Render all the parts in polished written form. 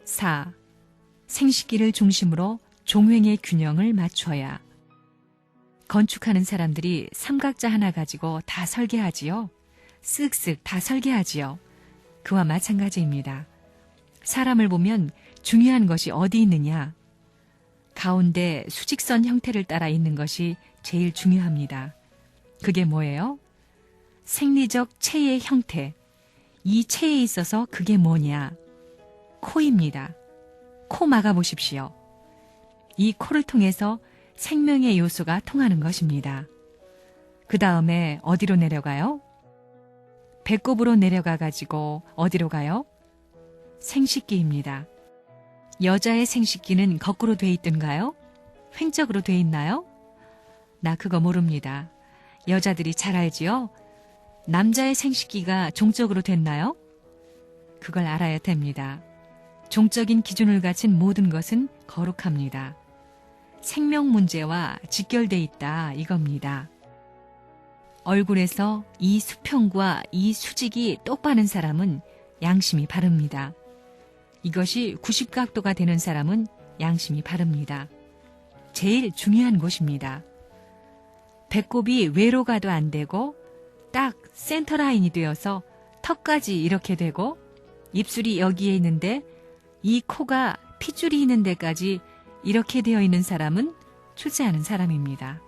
4. 생식기를 중심으로 종횡의 균형을 맞춰야. 건축하는 사람들이 삼각자 하나 가지고 다 설계하지요. 쓱쓱 다 설계하지요. 그와 마찬가지입니다. 사람을 보면 중요한 것이 어디 있느냐? 가운데 수직선 형태를 따라 있는 것이 제일 중요합니다. 그게 뭐예요? 생리적 체의 형태. 이 체에 있어서 그게 뭐냐? 코입니다. 코 막아보십시오. 이 코를 통해서 생명의 요소가 통하는 것입니다. 그 다음에 어디로 내려가요? 배꼽으로 내려가 가지고 어디로 가요? 생식기입니다. 여자의 생식기는 거꾸로 돼 있던가요? 횡적으로 돼 있나요? 나 그거 모릅니다. 여자들이 잘 알지요? 남자의 생식기가 종적으로 됐나요? 그걸 알아야 됩니다. 종적인 기준을 갖춘 모든 것은 거룩합니다. 생명 문제와 직결돼 있다 이겁니다. 얼굴에서 이 수평과 이 수직이 똑바른 사람은 양심이 바릅니다. 이것이 90각도가 되는 사람은 양심이 바릅니다. 제일 중요한 곳입니다. 배꼽이 외로 가도 안 되고 딱 센터라인이 되어서 턱까지 이렇게 되고 입술이 여기에 있는데 이 코가 핏줄이 있는 데까지 이렇게 되어 있는 사람은 출세하는 사람입니다.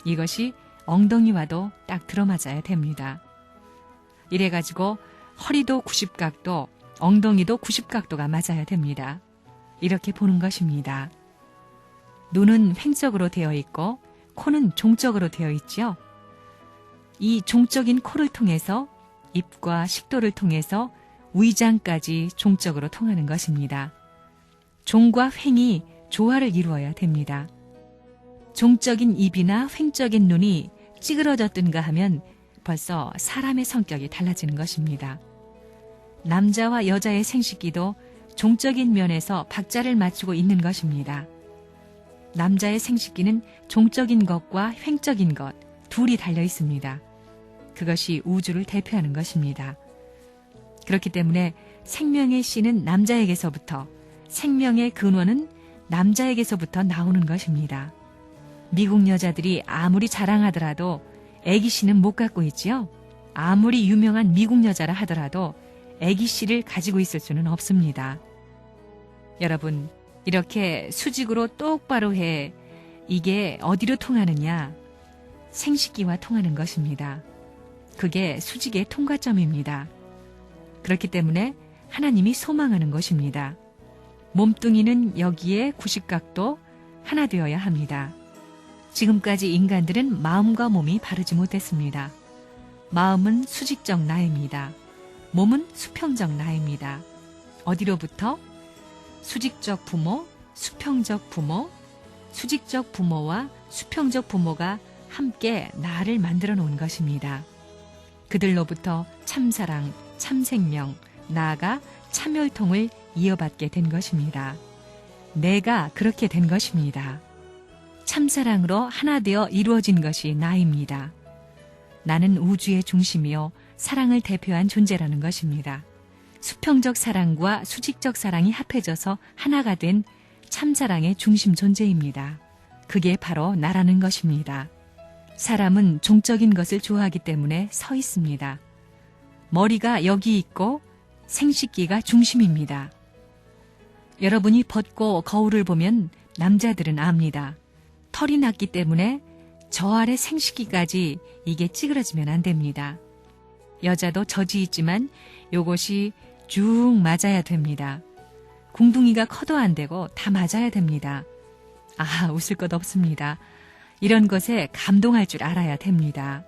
이것이 엉덩이와도 딱 들어맞아야 됩니다. 이래가지고 허리도 90각도, 엉덩이도 90각도가 맞아야 됩니다. 이렇게 보는 것입니다. 눈은 횡적으로 되어 있고 코는 종적으로 되어 있죠. 이 종적인 코를 통해서 입과 식도를 통해서 위장까지 종적으로 통하는 것입니다. 종과 횡이 조화를 이루어야 됩니다. 종적인 입이나 횡적인 눈이 찌그러졌든가 하면 벌써 사람의 성격이 달라지는 것입니다. 남자와 여자의 생식기도 종적인 면에서 박자를 맞추고 있는 것입니다. 남자의 생식기는 종적인 것과 횡적인 것 둘이 달려 있습니다. 그것이 우주를 대표하는 것입니다. 그렇기 때문에 생명의 씨는 남자에게서부터, 생명의 근원은 남자에게서부터 나오는 것입니다. 미국 여자들이 아무리 자랑하더라도 애기씨는 못 갖고 있지요. 아무리 유명한 미국 여자라 하더라도 애기씨를 가지고 있을 수는 없습니다. 여러분, 이렇게 수직으로 똑바로 해. 이게 어디로 통하느냐? 생식기와 통하는 것입니다. 그게 수직의 통과점입니다. 그렇기 때문에 하나님이 소망하는 것입니다. 몸뚱이는 여기에 90각도 하나 되어야 합니다. 지금까지 인간들은 마음과 몸이 바르지 못했습니다. 마음은 수직적 나입니다. 몸은 수평적 나입니다. 어디로부터? 수직적 부모, 수평적 부모, 수직적 부모와 수평적 부모가 함께 나를 만들어 놓은 것입니다. 그들로부터 참사랑, 참생명, 나아가 참혈통을 이어받게 된 것입니다. 내가 그렇게 된 것입니다. 참사랑으로 하나 되어 이루어진 것이 나입니다. 나는 우주의 중심이요 사랑을 대표한 존재라는 것입니다. 수평적 사랑과 수직적 사랑이 합해져서 하나가 된 참사랑의 중심 존재입니다. 그게 바로 나라는 것입니다. 사람은 종적인 것을 좋아하기 때문에 서 있습니다. 머리가 여기 있고 생식기가 중심입니다. 여러분이 벗고 거울을 보면 남자들은 압니다. 털이 났기 때문에 저 아래 생식기까지 이게 찌그러지면 안 됩니다. 여자도 젖이 있지만 요것이 쭉 맞아야 됩니다. 궁둥이가 커도 안 되고 다 맞아야 됩니다. 아, 웃을 것 없습니다. 이런 것에 감동할 줄 알아야 됩니다.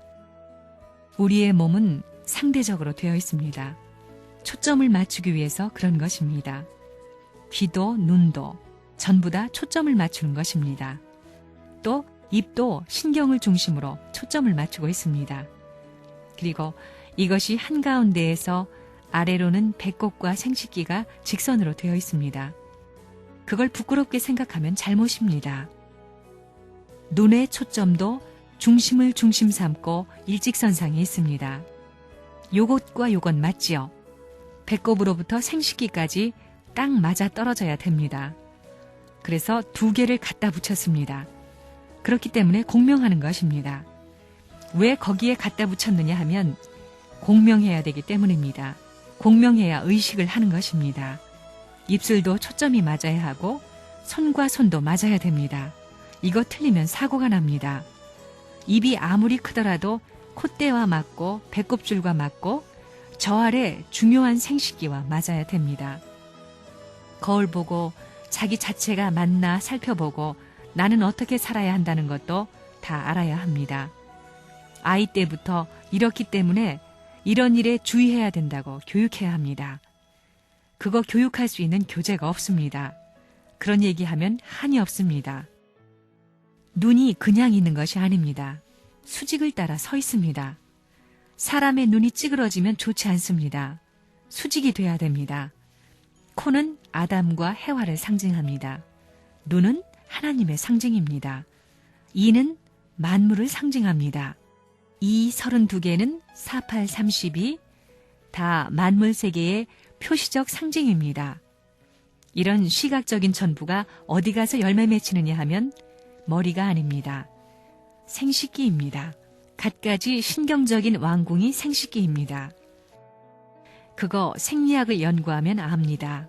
우리의 몸은 상대적으로 되어 있습니다. 초점을 맞추기 위해서 그런 것입니다. 귀도 눈도 전부 다 초점을 맞추는 것입니다. 또 입도 신경을 중심으로 초점을 맞추고 있습니다. 그리고 이것이 한가운데에서 아래로는 배꼽과 생식기가 직선으로 되어 있습니다. 그걸 부끄럽게 생각하면 잘못입니다. 눈의 초점도 중심을 중심 삼고 일직선상에 있습니다. 요것과 요것 맞지요? 배꼽으로부터 생식기까지 딱 맞아 떨어져야 됩니다. 그래서 두 개를 갖다 붙였습니다. 그렇기 때문에 공명하는 것입니다. 왜 거기에 갖다 붙였느냐 하면 공명해야 되기 때문입니다. 공명해야 의식을 하는 것입니다. 입술도 초점이 맞아야 하고 손과 손도 맞아야 됩니다. 이거 틀리면 사고가 납니다. 입이 아무리 크더라도 콧대와 맞고 배꼽줄과 맞고 저 아래 중요한 생식기와 맞아야 됩니다. 거울 보고 자기 자체가 맞나 살펴보고 나는 어떻게 살아야 한다는 것도 다 알아야 합니다. 아이 때부터 이렇기 때문에 이런 일에 주의해야 된다고 교육해야 합니다. 그거 교육할 수 있는 교재가 없습니다. 그런 얘기하면 한이 없습니다. 눈이 그냥 있는 것이 아닙니다. 수직을 따라 서 있습니다. 사람의 눈이 찌그러지면 좋지 않습니다. 수직이 돼야 됩니다. 코는 아담과 해와를 상징합니다. 눈은 하나님의 상징입니다. 이는 만물을 상징합니다. 이 32개는 48, 32, 다 만물 세계의 표시적 상징입니다. 이런 시각적인 전부가 어디 가서 열매 맺히느냐 하면 머리가 아닙니다. 생식기입니다. 갖가지 신경적인 왕궁이 생식기입니다. 그거 생리학을 연구하면 압니다.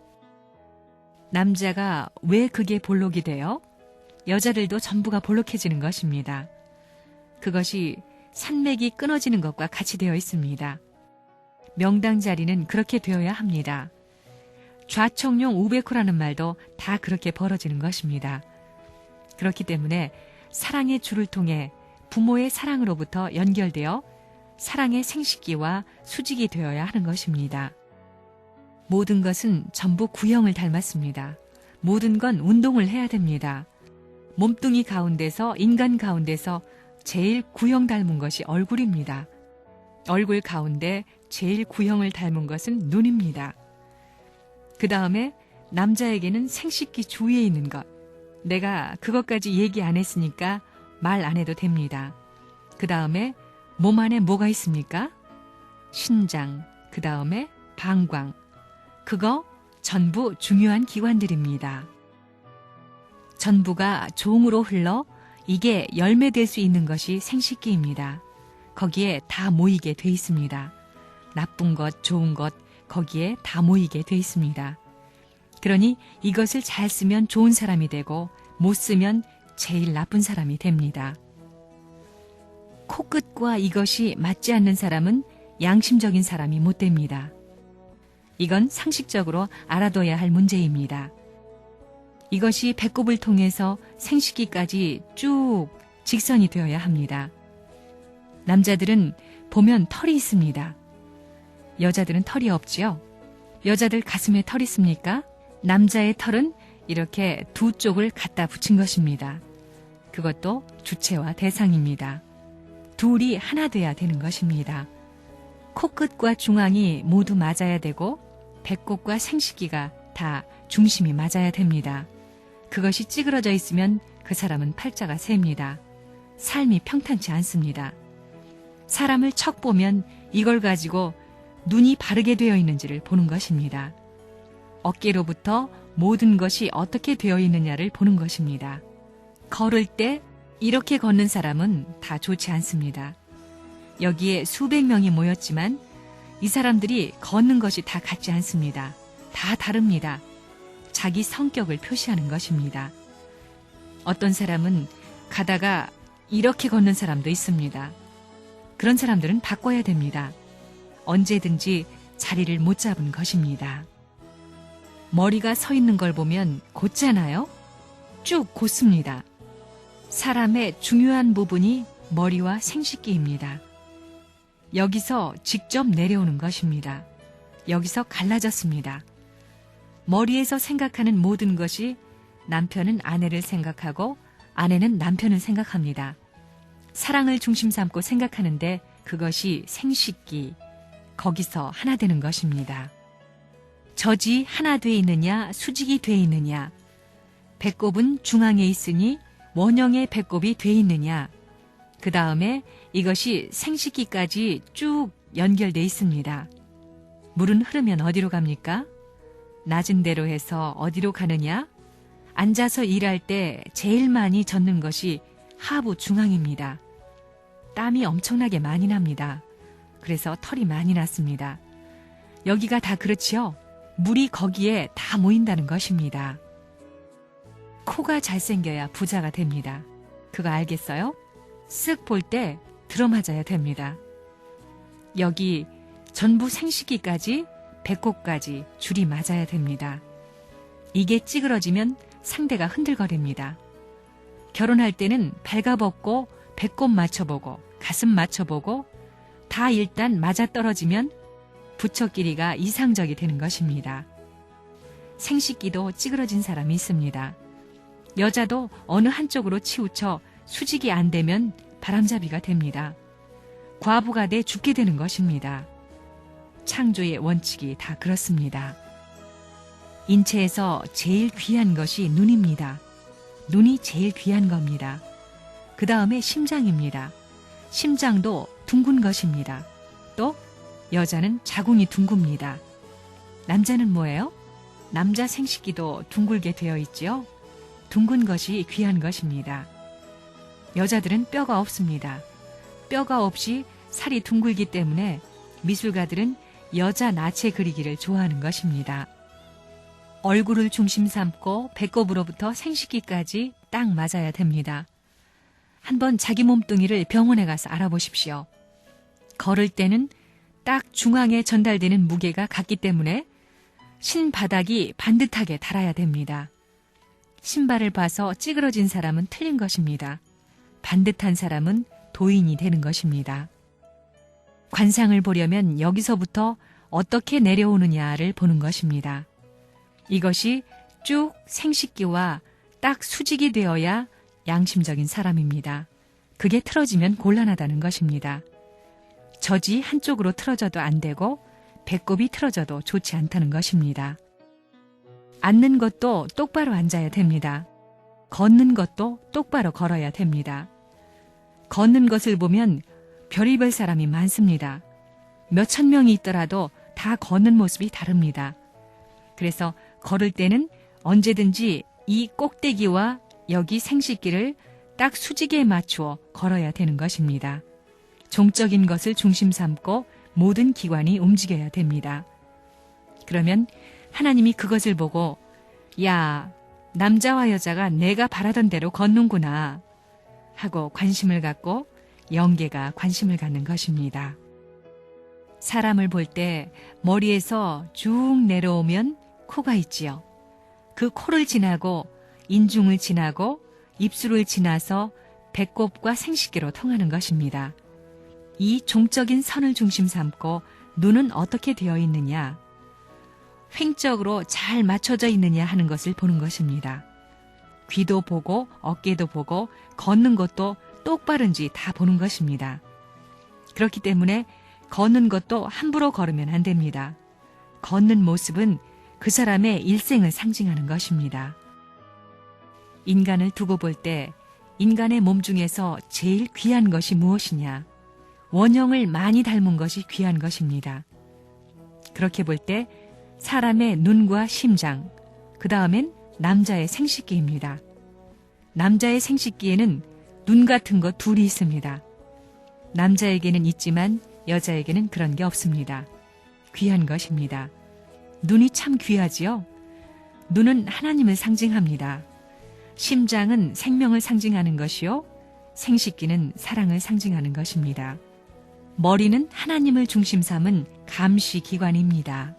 남자가 왜 그게 볼록이 돼요? 여자들도 전부가 볼록해지는 것입니다. 그것이 산맥이 끊어지는 것과 같이 되어 있습니다. 명당 자리는 그렇게 되어야 합니다. 좌청룡 우베코라는 말도 다 그렇게 벌어지는 것입니다. 그렇기 때문에 사랑의 줄을 통해 부모의 사랑으로부터 연결되어 사랑의 생식기와 수직이 되어야 하는 것입니다. 모든 것은 전부 구형을 닮았습니다. 모든 건 운동을 해야 됩니다. 몸뚱이 가운데서 인간 가운데서 제일 구형 닮은 것이 얼굴입니다. 얼굴 가운데 제일 구형을 닮은 것은 눈입니다. 그 다음에 남자에게는 생식기 주위에 있는 것. 내가 그것까지 얘기 안 했으니까 말 안 해도 됩니다. 그 다음에 몸 안에 뭐가 있습니까? 신장, 그 다음에 방광. 그거 전부 중요한 기관들입니다. 전부가 종으로 흘러 이게 열매될 수 있는 것이 생식기입니다. 거기에 다 모이게 돼 있습니다. 나쁜 것, 좋은 것, 거기에 다 모이게 돼 있습니다. 그러니 이것을 잘 쓰면 좋은 사람이 되고 못 쓰면 제일 나쁜 사람이 됩니다. 코끝과 이것이 맞지 않는 사람은 양심적인 사람이 못 됩니다. 이건 상식적으로 알아둬야 할 문제입니다. 이것이 배꼽을 통해서 생식기까지 쭉 직선이 되어야 합니다. 남자들은 보면 털이 있습니다. 여자들은 털이 없지요? 여자들 가슴에 털 있습니까? 남자의 털은 이렇게 두 쪽을 갖다 붙인 것입니다. 그것도 주체와 대상입니다. 둘이 하나 돼야 되는 것입니다. 코끝과 중앙이 모두 맞아야 되고 배꼽과 생식기가 다 중심이 맞아야 됩니다. 그것이 찌그러져 있으면 그 사람은 팔자가 셉니다. 삶이 평탄치 않습니다. 사람을 척 보면 이걸 가지고 눈이 바르게 되어 있는지를 보는 것입니다. 어깨로부터 모든 것이 어떻게 되어 있느냐를 보는 것입니다. 걸을 때 이렇게 걷는 사람은 다 좋지 않습니다. 여기에 수백 명이 모였지만 이 사람들이 걷는 것이 다 같지 않습니다. 다 다릅니다. 자기 성격을 표시하는 것입니다. 어떤 사람은 가다가 이렇게 걷는 사람도 있습니다. 그런 사람들은 바꿔야 됩니다. 언제든지 자리를 못 잡은 것입니다. 머리가 서 있는 걸 보면 곧잖아요? 쭉 곧습니다. 사람의 중요한 부분이 머리와 생식기입니다. 여기서 직접 내려오는 것입니다. 여기서 갈라졌습니다. 머리에서 생각하는 모든 것이 남편은 아내를 생각하고 아내는 남편을 생각합니다. 사랑을 중심 삼고 생각하는데 그것이 생식기, 거기서 하나 되는 것입니다. 젖이 하나 돼 있느냐, 수직이 돼 있느냐, 배꼽은 중앙에 있으니 원형의 배꼽이 돼 있느냐, 그 다음에 이것이 생식기까지 쭉 연결돼 있습니다. 물은 흐르면 어디로 갑니까? 낮은 대로 해서 어디로 가느냐? 앉아서 일할 때 제일 많이 젖는 것이 하부 중앙입니다. 땀이 엄청나게 많이 납니다. 그래서 털이 많이 났습니다. 여기가 다 그렇지요? 물이 거기에 다 모인다는 것입니다. 코가 잘생겨야 부자가 됩니다. 그거 알겠어요? 쓱 볼 때 들어맞아야 됩니다. 여기 전부 생식기까지 배꼽까지 줄이 맞아야 됩니다. 이게 찌그러지면 상대가 흔들거립니다. 결혼할 때는 발가벗고 배꼽 맞춰보고 가슴 맞춰보고 다 일단 맞아떨어지면 부처 길이가 이상적이 되는 것입니다. 생식기도 찌그러진 사람이 있습니다. 여자도 어느 한쪽으로 치우쳐 수직이 안 되면 바람잡이가 됩니다. 과부가 돼 죽게 되는 것입니다. 창조의 원칙이 다 그렇습니다. 인체에서 제일 귀한 것이 눈입니다. 눈이 제일 귀한 겁니다. 그 다음에 심장입니다. 심장도 둥근 것입니다. 또 여자는 자궁이 둥굽니다. 남자는 뭐예요? 남자 생식기도 둥글게 되어 있지요. 둥근 것이 귀한 것입니다. 여자들은 뼈가 없습니다. 뼈가 없이 살이 둥글기 때문에 미술가들은 여자 나체 그리기를 좋아하는 것입니다. 얼굴을 중심 삼고 배꼽으로부터 생식기까지 딱 맞아야 됩니다. 한번 자기 몸뚱이를 병원에 가서 알아보십시오. 걸을 때는 딱 중앙에 전달되는 무게가 같기 때문에 신바닥이 반듯하게 달아야 됩니다. 신발을 봐서 찌그러진 사람은 틀린 것입니다. 반듯한 사람은 도인이 되는 것입니다. 관상을 보려면 여기서부터 어떻게 내려오느냐를 보는 것입니다. 이것이 쭉 생식기와 딱 수직이 되어야 양심적인 사람입니다. 그게 틀어지면 곤란하다는 것입니다. 젖이 한쪽으로 틀어져도 안 되고 배꼽이 틀어져도 좋지 않다는 것입니다. 앉는 것도 똑바로 앉아야 됩니다. 걷는 것도 똑바로 걸어야 됩니다. 걷는 것을 보면 별의별 사람이 많습니다. 몇천 명이 있더라도 다 걷는 모습이 다릅니다. 그래서 걸을 때는 언제든지 이 꼭대기와 여기 생식기를 딱 수직에 맞추어 걸어야 되는 것입니다. 종적인 것을 중심 삼고 모든 기관이 움직여야 됩니다. 그러면 하나님이 그것을 보고 야, 남자와 여자가 내가 바라던 대로 걷는구나 하고 관심을 갖고 영계가 관심을 갖는 것입니다. 사람을 볼 때 머리에서 쭉 내려오면 코가 있지요. 그 코를 지나고 인중을 지나고 입술을 지나서 배꼽과 생식기로 통하는 것입니다. 이 종적인 선을 중심 삼고 눈은 어떻게 되어 있느냐, 횡적으로 잘 맞춰져 있느냐 하는 것을 보는 것입니다. 귀도 보고 어깨도 보고 걷는 것도 똑바른지 다 보는 것입니다. 그렇기 때문에 걷는 것도 함부로 걸으면 안 됩니다. 걷는 모습은 그 사람의 일생을 상징하는 것입니다. 인간을 두고 볼 때 인간의 몸 중에서 제일 귀한 것이 무엇이냐? 원형을 많이 닮은 것이 귀한 것입니다. 그렇게 볼 때 사람의 눈과 심장, 그 다음엔 남자의 생식기입니다. 남자의 생식기에는 눈 같은 것 둘이 있습니다. 남자에게는 있지만 여자에게는 그런 게 없습니다. 귀한 것입니다. 눈이 참 귀하지요? 눈은 하나님을 상징합니다. 심장은 생명을 상징하는 것이요, 생식기는 사랑을 상징하는 것입니다. 머리는 하나님을 중심 삼은 감시기관입니다.